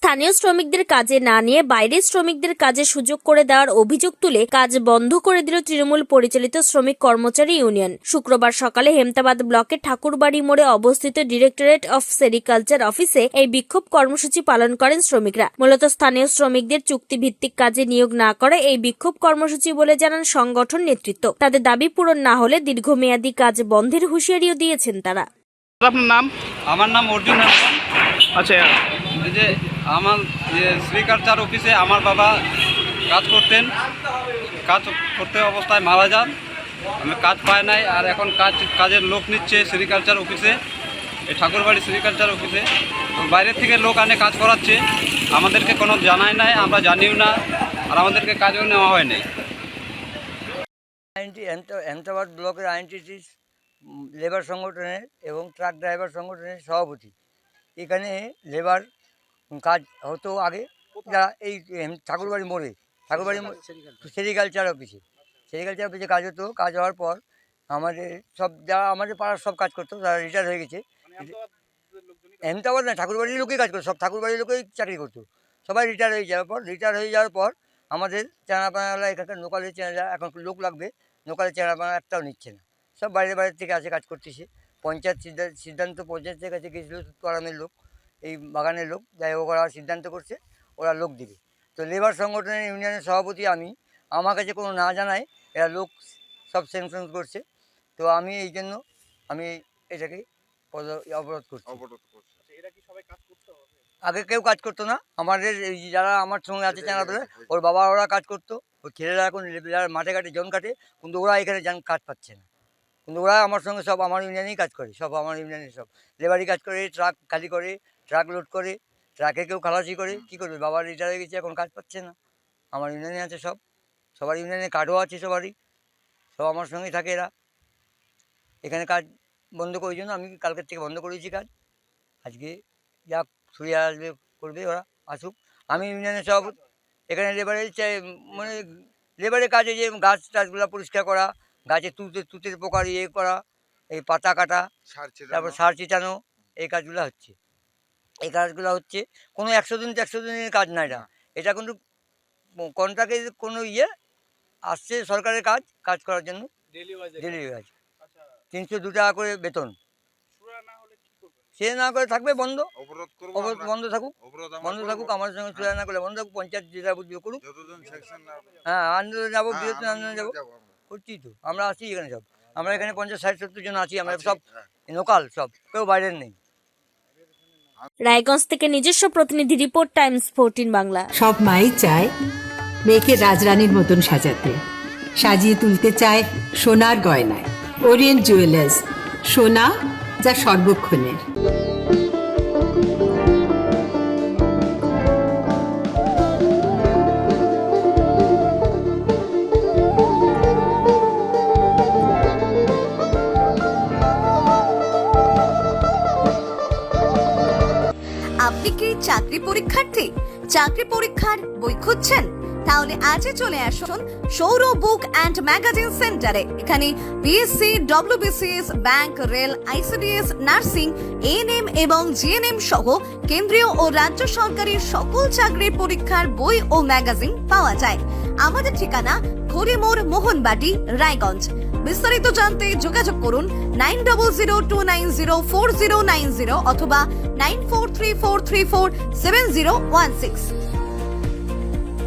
স্থানীয় শ্রমিকদের কাজে না নিয়ে বাইরের শ্রমিকদের কাজে সুযোগ করে দেওয়ার অভিযোগ তুলে কাজ বন্ধ করে দিল তৃণমূল পরিচালিত শ্রমিক কর্মচারী ইউনিয়ন। শুক্রবার সকালে হেমতাবাদ ব্লকের ঠাকুরবাড়ি মোড়ে অবস্থিত ডিরেক্টরেট অফ সেরিকালচার অফিসে এই বিক্ষোভ কর্মসূচি পালন করেন শ্রমিকরা। মূলত স্থানীয় শ্রমিকদের চুক্তিভিত্তিক কাজে নিয়োগ না করে এই বিক্ষোভ কর্মসূচি বলে জানান সংগঠন নেতৃত্ব। তাদের দাবি পূরণ না হলে দীর্ঘমেয়াদী কাজ বন্ধের হুঁশিয়ারিও দিয়েছেন তারা। আপনার নাম? আমার নাম অর্জুন। আচ্ছা, এই যে আমার সেরিকালচার অফিসে আমার বাবা কাজ করতেন, কাজ করতে অবস্থায় মারা যান। আমি কাজ পাই নাই, আর এখন কাজের লোক নিচ্ছে সেরিকালচার অফিসে, এই ঠাকুরবাড়ি সেরিকালচার অফিসে। বাইরের থেকে লোক আনে কাজ করাচ্ছে, আমাদেরকে কোনো জানায় নাই, আমরা জানিও না, আর আমাদেরকে কাজও নেওয়া হয় নাই। হেমতাবাদ ব্লকের আইএনটিসি লেবার সংগঠনের এবং ট্রাক ড্রাইভার সংগঠনের সভাপতি। এখানে লেবার কাজ হতো আগে, যারা এই ঠাকুরবাড়ি মোড়ে সেরিকালচার অফিসে কাজ হতো। কাজ হওয়ার পর আমাদের যারা আমাদের পাড়ার সব কাজ করতো, তারা রিটায়ার হয়ে গেছে। হেমতাবাদ না, ঠাকুরবাড়ির লোকেই কাজ করতো, সব ঠাকুরবাড়ির লোকেই চাকরি করতো। সবাই রিটায়ার হয়ে যাওয়ার পর আমাদের চেনাপানালা এখানকার লোকালে এখন লোক লাগবে, লোকালে চেনাপানা একটাও নিচ্ছে না, সব বাইরে থেকে আসে কাজ করতেছে। পঞ্চায়েতের কাছে গিয়েছিল আরামের লোক, এই বাগানের লোক, যাই হোক ওরা সিদ্ধান্ত করছে ওরা লোক দিবে। তো লেবার সংগঠনের ইউনিয়নের সভাপতি আমার কাছে কোনো না জানায় এরা লোক সব স্যাংশন করছে। তো আমি এই জন্য এটাকে অবরোধ করছি। আগে কেউ কাজ করতো না, আমাদের যারা আমার সঙ্গে আছে চেনাবেলা, ওর বাবা ওরা কাজ করতো, ওর ছেলেরা এখন মাঠে ঘাটে জন কাটে, কিন্তু ওরা এখানে কাজ পাচ্ছে না। কিন্তু ওরা আমার সঙ্গে সব আমার ইউনিয়নেই কাজ করে, সব আমার ইউনিয়নে সব লেবারই কাজ করে, ট্রাক খালি করে, ট্রাক লোড করে, ট্রাকে কেউ খালাসি করে। কী করবে, বাবার রিটায়ার হয়ে গেছে, এখন কাজ পাচ্ছে না। আমার ইউনিয়নে আছে সবার ইউনিয়নে কার্ডও আছে, সব আমার সঙ্গেই থাকে। এরা এখানে কাজ বন্ধ করে, জন্য আমি কালকের থেকে বন্ধ করেছি কাজ। আজকে যা ছুঁয়ে আসবে করবে, ওরা আসুক। আমি ইউনিয়নের সব এখানে লেবারের কাজে যে গাছ টাছগুলো পরিষ্কার করা, গাছে তুতের পোকার করা, এই পাতা কাটা, তারপর সার ছিটানো, এই কাজগুলো হচ্ছে। কোনো 100 দিনের কাজ না, এটা কিন্তু কন্ট্রাক্টের কোনো আসছে সরকারের কাজ করার জন্য, ডেলি কাজ। 302 টাকা করে বেতন। সে না করে থাকবে বন্ধ থাকুক, আমার সঙ্গে চুরা না করলে বন্ধ থাকুক। পঞ্চায়েত যেটা বুঝবে করুক। হ্যাঁ, আন্দোলন যাবো, বৃহত্তর আন্দোলন যাবো, করছি তো। আমরা আছি এখানে সব, আমরা এখানে 50-60-70 জন আছি, আমরা সব লোকাল, সব কেউ বাইরের নেই। রায়গঞ্জ থেকে নিজস্ব প্রতিনিধি রিপোর্ট, টাইমস 14 বাংলা। সব মাই চায় মেয়েকে রাজরানীর মতন সাজাতে, সাজিয়ে তুলতে চায় সোনার গয়নায়। ওরিয়েন্ট জুয়েলার্স, সোনা যা সর্বক্ষণের। আপনি কি চাকরি পরীক্ষার্থী? চাকরি পরীক্ষার বই খুঁজছেন? তাহলে আজই চলে আসুন সৌর বুক অ্যান্ড ম্যাগাজিন সেন্টারে। এখানে BSc, WBCS, bank, rail, ICDS, nursing, ANM এবং জিএনএম সহ কেন্দ্রীয় ও রাজ্য সরকারের সকল চাকরির পরীক্ষার বই ও ম্যাগাজিন পাওয়া যায়। আমাদের ঠিকানা খড়িমোড়, মোহনবাটি, রায়গঞ্জ। বিস্তারিত জানতে যোগাযোগ করুন 9002904090 অথবা 9434347016।